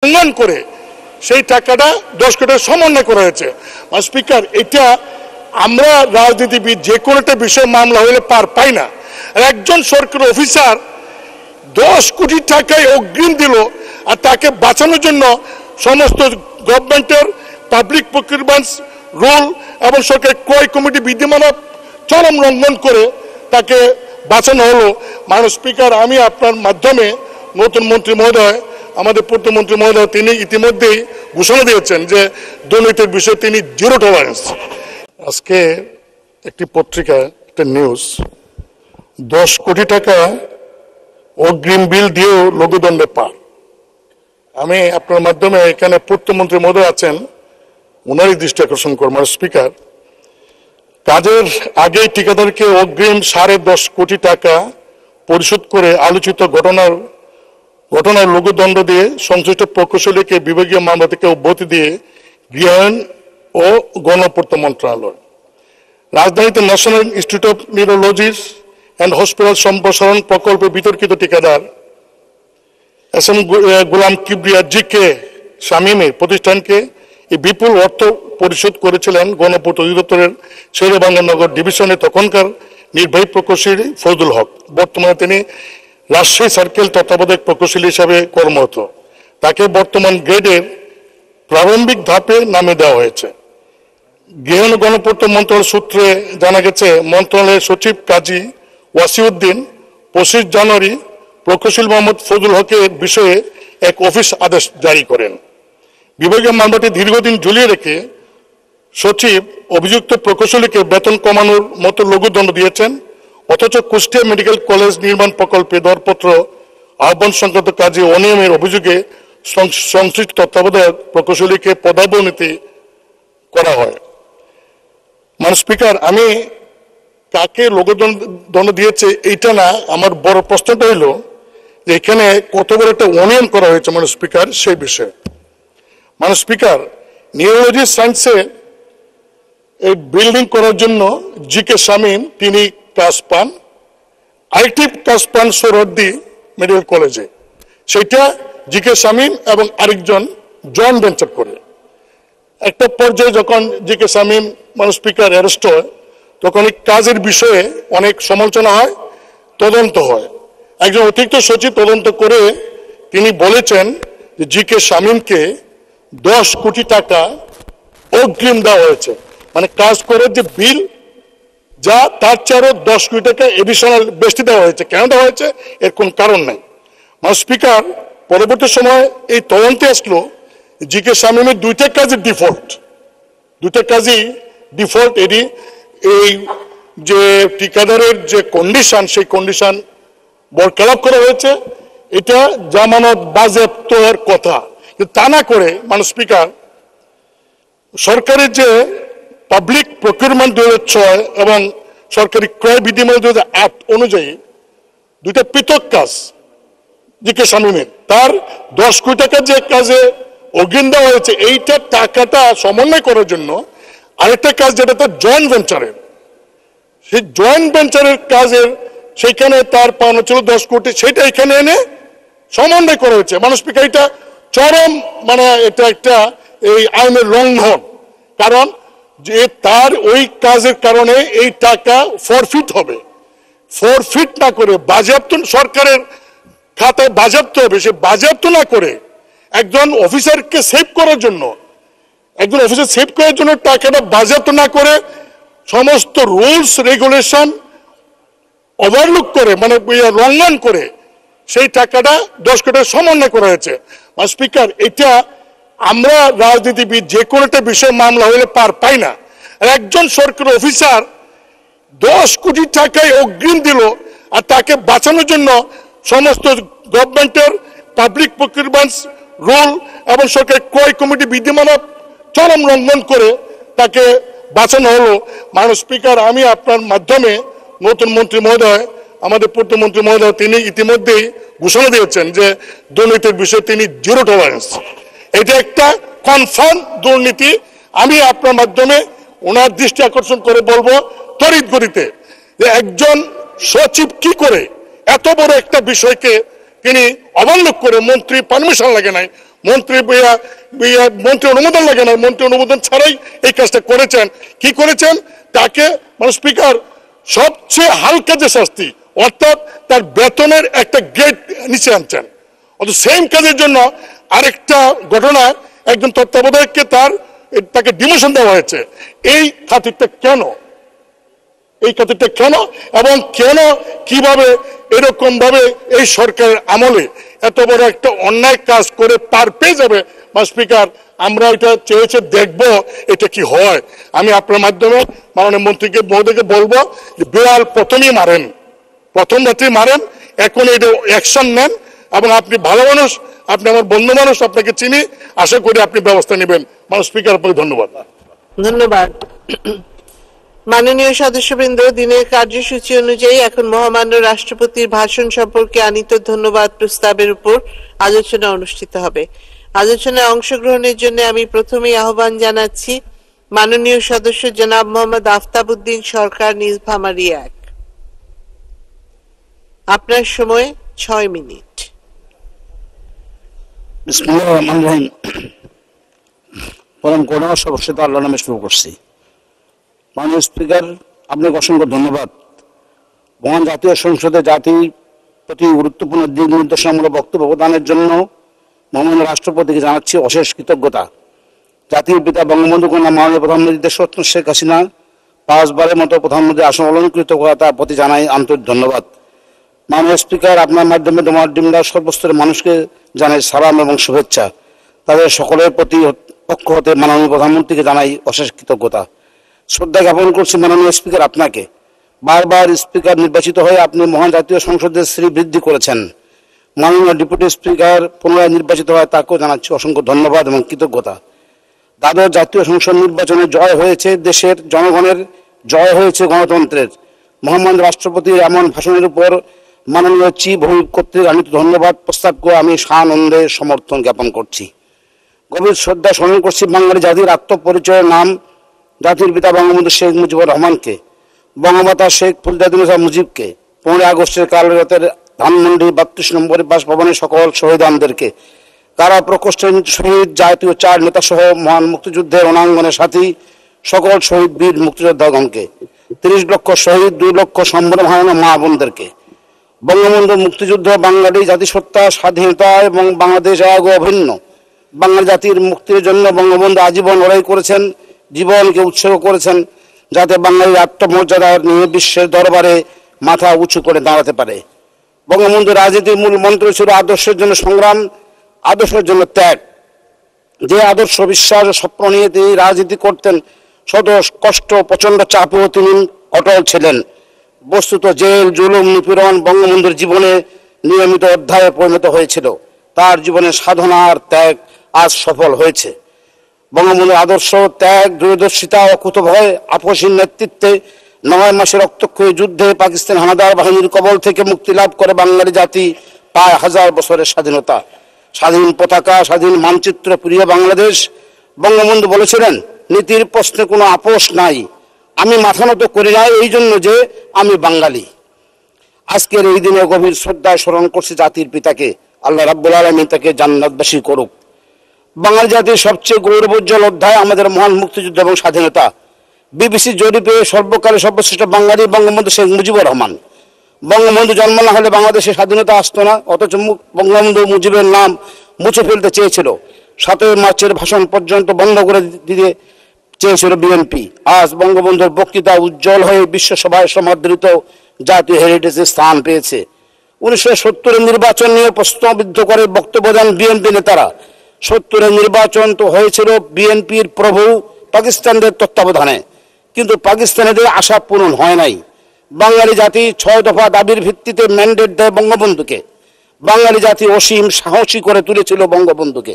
উন্নয়ন করে সেই টাকাটা 10 কোটি সমন্বয় করা হয়েছে। স্পিকার, এটা আমরা রাজনীতিবিদ যে কোনো একটা বিষয়ে মামলা হলে পার পাই না। একজন সরকারি অফিসার 10 কোটি টাকায় অগ্রিম দিল আর তাকে বাঁচানোর জন্য সমস্ত গভর্নমেন্টের পাবলিক প্রকিউরমেন্ট রুল এবং সরকারি ক্রয় কমিটি বিধিমালা চরম লঙ্ঘন করে তাকে বাঁচানো হলো। মাননীয় স্পিকার, আমি আপনার মাধ্যমে নতুন মন্ত্রী মহোদয়, আমাদের পূর্তমন্ত্রী মহোদয়, তিনি ইতিমধ্যেই ঘোষণা দিয়েছেন যে দুর্নীতির বিষয়ে তিনি জিরো টলারেন্স। আজকে একটি পত্রিকায় একটা নিউজ, 10 কোটি টাকা অগ্রিম বিল দিয়েও লঘুদণ্ডে পার। আমি আপনার মাধ্যমে এখানে পূর্তমন্ত্রী মহোদয় আছেন, ওনারই দৃষ্টি আকর্ষণ করব। স্পিকার, কাজের আগেই ঠিকাদারকে অগ্রিম 10.5 কোটি টাকা পরিশোধ করে আলোচিত ঘটনার লঘুদণ্ড দিয়ে সংশ্লিষ্ট প্রকৌশলীকে বিভাগীয় মামলা থেকে অব্যাহতি দিয়ে গৃহায়ন ও গণপূর্ত মন্ত্রণালয়, রাজধানীতে national institute of neurology and hospital সম্প্রসারণ প্রকল্পে বিতর্কিত ঠিকাদার এস.এম. গোলাম কিবরিয়া জি.কে. শামীমের প্রতিষ্ঠানকে এই বিপুল অর্থ পরিশোধ করেছিলেন গণপূর্ত অধিদপ্তরের শেরেবাংলা ডিভিশনের তখনকার নির্বাহী প্রকৌশলী ফজলুল হক। বর্তমানে তিনি রাজশাহী সার্কেল তত্ত্বাবধায়ক প্রকৌশলী হিসাবে কর্মরত। তাকে বর্তমান গ্রেডের প্রারম্ভিক ধাপে নামে দেওয়া হয়েছে। গৃহায়ন গণপূর্ত মন্ত্রণালয় সূত্রে জানা গেছে, মন্ত্রণালয়ের সচিব কাজী ওয়াসিউদ্দিন 25 জানুয়ারি প্রকৌশলী মোহাম্মদ ফজলুল হকের বিষয়ে এক অফিস আদেশ জারি করেন। বিভাগীয় মামলাটি দীর্ঘদিন ঝুলিয়ে রেখে সচিব অভিযুক্ত প্রকৌশলীকে বেতন কমানোর মতো লঘুদণ্ড দিয়েছেন, অথচ কুষ্টিয়া মেডিকেল কলেজ নির্মাণ প্রকল্পে দরপত্র আহ্বান সংক্রান্ত কাজে অনিয়মের অভিযোগে সংশ্লিষ্ট তত্ত্বাবধায়ক প্রকৌশলীকে পদাবনতি করা হয়। স্পিকার, আমি কাকে লঘুদণ্ড দিয়েছে এইটা না, আমার বড় প্রশ্নটা হইল যে এখানে কত বড় একটা অনিয়ম করা হয়েছে স্পিকার সেই বিষয়ে। স্পিকার, নিউরোলজি সায়েন্সে এই বিল্ডিং করার জন্য জি.কে. শামীম তিনি কাজ পান, আরেকটি কাজ পান সোহরাওয়ার্দী মেডিকেল কলেজে। সেটা জি.কে. শামীম এবং আরেকজন জয়েন্ট ভেঞ্চার করে। একটা পর্যায়ে যখন জি.কে. শামীম স্পিকার অ্যারেস্ট হয়, তখন এই কাজের বিষয়ে অনেক সমালোচনা হয়, তদন্ত হয়। একজন অতিরিক্ত সচিব তদন্ত করে তিনি বলেছেন যে জি.কে. শামীমকে 10 কোটি টাকা অগ্রিম দেওয়া হয়েছে, কাজ করে যে বিল যা তার চেয়েও 10 কোটি টাকা এডিশনাল বেশি দেওয়া হয়েছে। কেন দেওয়া হয়েছে এর কোন কারণ নাই। স্পিকার, পরবর্তী সময় এই তদন্তে আসলো জি.কে. শামীমের দুইটা কাজই ডিফল্ট। এই যে ঠিকাদারের যে কন্ডিশন, সেই কন্ডিশন বরকরার করা হয়েছে। এটা জামানত বাজেয়াপ্ত হওয়ার কথা, কিন্তু তা না করে স্পিকার, সরকারের যে পাবলিক প্রকিউরমেন্ট 2006 এবং সরকারি ক্রয় বিধিমালা 2008 অনুযায়ী দুইটা পৃথক কাজ জি.কে. শামীমের, তার 10 কোটি টাকা যে কাজে অগ্রিম দেওয়া হয়েছে, এইটা টাকাটা সমন্বয় করার জন্য আরেকটা কাজ যেটা তার জয়েন্ট ভেঞ্চারের, সেই জয়েন্ট ভেঞ্চারের কাজের সেইখানে তার পাওনা ছিল 10 কোটি, সেটা এখানে এনে সমন্বয় করা হয়েছে। স্পিকার, এটা চরম এটা একটা এই আইনের লঙ্ঘন। কারণ যে তার ওই কাজের কারণে এই টাকা ফরফিট হবে, ফরফিট না করে বাজেয়াপ্ত সরকারের খাতায় বাজেয়াপ্ত হবে। সে বাজেয়াপ্ত না করে একজন অফিসারকে সেভ করার জন্য টাকাটা বাজেয়াপ্ত না করে সমস্ত রুলস রেগুলেশন ওভারলুক করে লঙ্ঘন করে সেই টাকাটা 10 কোটি সমন্বয় করা হয়েছে। স্পিকার, এটা আমরা রাজনীতিবিদ যে কোনো একটা বিষয়ে মামলা হলে পার পাই না। একজন সরকারি অফিসার 10 কোটি টাকায় অগ্রিম দিল আর তাকে বাঁচানোর জন্য সমস্ত গভর্নমেন্টের পাবলিক প্রকিউরমেন্ট রুল এবং সরকারি ক্রয় কমিটি বিধিমালা চরম লঙ্ঘন করে তাকে বাঁচানো হলো। স্পিকার, আমি আপনার মাধ্যমে নতুন মন্ত্রী মহোদয়, আমাদের পূর্তমন্ত্রী মহোদয়, তিনি ইতিমধ্যেই ঘোষণা দিয়েছেন যে দুর্নীতির বিষয়ে তিনি জিরো টলারেন্স। এটা একটা কনফার্ম দুর্নীতি। আমি আপনার মাধ্যমে ওনার দৃষ্টি আকর্ষণ করে বলবো তড়িৎ গতিতে যে একজন সচিব কি করে এত বড় একটা বিষয়কে তিনি অবলম্বন করে, মন্ত্রী পারমিশন লাগে নাই, মন্ত্রী অনুমোদন লাগে না, মন্ত্রী অনুমোদন ছাড়াই এই কাজটা করেছেন। কি করেছেন? তাকে স্পিকার সবচেয়ে হালকা যে শাস্তি, অর্থাৎ তার বেতনের একটা গেট নিচে আনছেন। অত সেম কাজের জন্য আরেকটা ঘটনা, একজন তত্ত্বাবধায়ককে তাকে ডিমোশন দেওয়া হয়েছে। এই খাতিরটা কেন? এই খাতিরটা কেন? এবং কেন কিভাবে এরকম ভাবে এই সরকারের আমলে এত বড় একটা অন্যায় কাজ করে পার পেয়ে যাবে? স্পিকার, আমরা এটা চেয়েছে দেখবো এটা কি হয়। আমি আপনার মাধ্যমে মাননীয় মন্ত্রীকে মহোদয়কে বলবো যে বিড়াল প্রথমেই মারেন, প্রথম রাত্রি মারেন, এখন এটা অ্যাকশন নেন। এবং আপনি ভালো মানুষ, আপনি আমার বন্ধু মানুষ, আপনাকে চিনি, আশা করি আপনি ব্যবস্থা নেবেন। স্পিকার, আপনাকে ধন্যবাদ। ধন্যবাদ। মাননীয় সদস্যবৃন্দ, দিনের কার্যসূচি অনুযায়ী এখন মহামান্য রাষ্ট্রপতির ভাষণ সম্পর্কে আনীত ধন্যবাদ প্রস্তাবের উপর আলোচনা অনুষ্ঠিত হবে। আলোচনায় অংশগ্রহণের জন্য আমি প্রথমেই আহ্বান জানাচ্ছি মাননীয় সদস্য জনাব মোহাম্মদ আফতাবউদ্দিন সরকার, নীলফামারী 1। আপনার সময় 6 মিনিট। বিসমিল্লাহির রহমানির রহিম। পরম করুণা সর্বশ্রেষ্ঠ আল্লাহর নামে শুরু করছি। মাননীয় স্পিকার, আপনাকে অসংখ্য ধন্যবাদ। মহান জাতীয় সংসদে জাতির প্রতি গুরুত্বপূর্ণ দিক নির্দেশনামূলক বক্তব্য প্রদানের জন্য মহামান্য রাষ্ট্রপতিকে জানাচ্ছি অশেষ কৃতজ্ঞতা। জাতির পিতা বঙ্গবন্ধু কন্যা মাননীয় প্রধানমন্ত্রী দেশরত্ন শেখ হাসিনা 5 বারের মতো প্রধানমন্ত্রী আসন অলঙ্কৃত করা, তার প্রতি জানাই আন্তরিক ধন্যবাদ। মাননীয় স্পিকার, আপনার মাধ্যমে তোমার ডিমরা সর্বস্তরের মানুষকে জানাই সালাম এবং শুভেচ্ছা। তাদের সকলের প্রতি পক্ষ হতে মাননীয় প্রধানমন্ত্রীকে জানাই অশেষ কৃতজ্ঞতা, শ্রদ্ধা জ্ঞাপন করছি। মাননীয় স্পিকার, আপনাকে বারবার স্পিকার নির্বাচিত হয়ে আপনি মহান জাতীয় সংসদের শ্রী বৃদ্ধি করেছেন। মাননীয় ডেপুটি স্পিকার পুনরায় নির্বাচিত হয়, তাকেও জানাচ্ছি অসংখ্য ধন্যবাদ এবং কৃতজ্ঞতা। দ্বাদশ জাতীয় সংসদ নির্বাচনে জয় হয়েছে দেশের জনগণের, জয় হয়েছে গণতন্ত্রের। মহামান্য রাষ্ট্রপতির এমন ভাষণের উপর মাননীয় চিফ হুইপ কর্তৃক আনিত ধন্যবাদ প্রস্তাবকে আমি সানন্দে সমর্থন জ্ঞাপন করছি। গভীর শ্রদ্ধা স্মরণ করছি বাঙালি জাতির আত্মপরিচয়ের নাম জাতির পিতা বঙ্গবন্ধু শেখ মুজিবুর রহমানকে, বঙ্গমাতা শেখ ফরিদা মুজিবকে, 15 আগস্টের কাল রাতের ধানমন্ডি 32 নম্বর বাসভবনের সকল শহীদানদেরকে, কারা প্রকোষ্ঠের শহীদ জাতীয় 4 নেতা সহ মহান মুক্তিযুদ্ধের রণাঙ্গনের সাথী সকল শহীদ বীর মুক্তিযোদ্ধাগণকে, 30 লক্ষ শহীদ, 2 লক্ষ সম্ভ্রম হারানো মা বোনদেরকে। বঙ্গবন্ধু মুক্তিযুদ্ধ বাঙালি জাতিসত্তা, স্বাধীনতা এবং বাংলাদেশ এক ও অভিন্ন। বাঙালি জাতির মুক্তির জন্য বঙ্গবন্ধু আজীবন লড়াই করেছেন, জীবনকে উৎসর্গ করেছেন, যাতে বাঙালির আত্মমর্যাদা নিয়ে বিশ্বের দরবারে মাথা উঁচু করে দাঁড়াতে পারে। বঙ্গবন্ধু রাজনীতির মূল মন্ত্র ছিল আদর্শের জন্য সংগ্রাম, আদর্শের জন্য ত্যাগ। যে আদর্শ, বিশ্বাস ও স্বপ্ন নিয়ে তিনি রাজনীতি করতেন, শত কষ্ট প্রচন্ড চাপেও তিনি অটল ছিলেন। বস্তুত জেল, জুলুম, নিপীড়ন বঙ্গবন্ধুর জীবনে নিয়মিত অধ্যায়ে পরিণত হয়েছিল। তার জীবনের সাধনা আর ত্যাগ আজ সফল হয়েছে। বঙ্গবন্ধুর আদর্শ, ত্যাগ, দূরদর্শিতা ও কুতভয় আপসীর নেতৃত্বে 9 মাসের রক্তক্ষয়ী যুদ্ধে পাকিস্তান হানাদার বাহিনীর কবল থেকে মুক্তি লাভ করে বাঙালি জাতি প্রায় 1000 বছরের স্বাধীনতা, স্বাধীন পতাকা, স্বাধীন মানচিত্র, প্রিয় বাংলাদেশ। বঙ্গবন্ধু বলেছিলেন, নীতির প্রশ্নে কোনো আপোষ নাই, আমি মাথা নত করি না এই জন্য যে আমি বাঙালি। আজকের এই দিনে গভীর শ্রদ্ধায় স্মরণ করছি জাতির পিতাকে। আল্লাহ রাব্বুল আলামিন তাকে জান্নাতবাসী করুক। বাঙালি জাতির সবচেয়ে গৌরবোজ্জ্বল অধ্যায় আমাদের মহান মুক্তিযুদ্ধ এবং স্বাধীনতা। বিবিসি জরিপে সর্বকালের সর্বশ্রেষ্ঠ বাঙালি বঙ্গবন্ধু শেখ মুজিবুর রহমান। বঙ্গবন্ধু জন্ম না হলে বাংলাদেশে স্বাধীনতা আসতো না, অথচ বঙ্গবন্ধু মুজিবের নাম মুছে ফেলতে চেয়েছিল। 7 মার্চের ভাষণ পর্যন্ত বন্ধ করে দিতে চেয়েছিল বিএনপি। আজ বঙ্গবন্ধুর বক্তৃতা উজ্জ্বল হয়ে বিশ্বসভায় সমাদৃত জাতীয় হেরিটেজে স্থান পেয়েছে। 1970-এর নির্বাচন নিয়ে প্রশ্নবিদ্ধ করে বক্তব্য দেন বিএনপি নেতারা। 70-এর নির্বাচন তো হয়েছিল বিএনপির প্রভু পাকিস্তানদের তত্ত্বাবধানে, কিন্তু পাকিস্তানিদের আশা পূরণ হয় নাই। বাঙালি জাতি 6 দফা দাবির ভিত্তিতে ম্যান্ডেট দেয় বঙ্গবন্ধুকে। বাঙালি জাতি অসীম সাহসী করে তুলেছিল বঙ্গবন্ধুকে।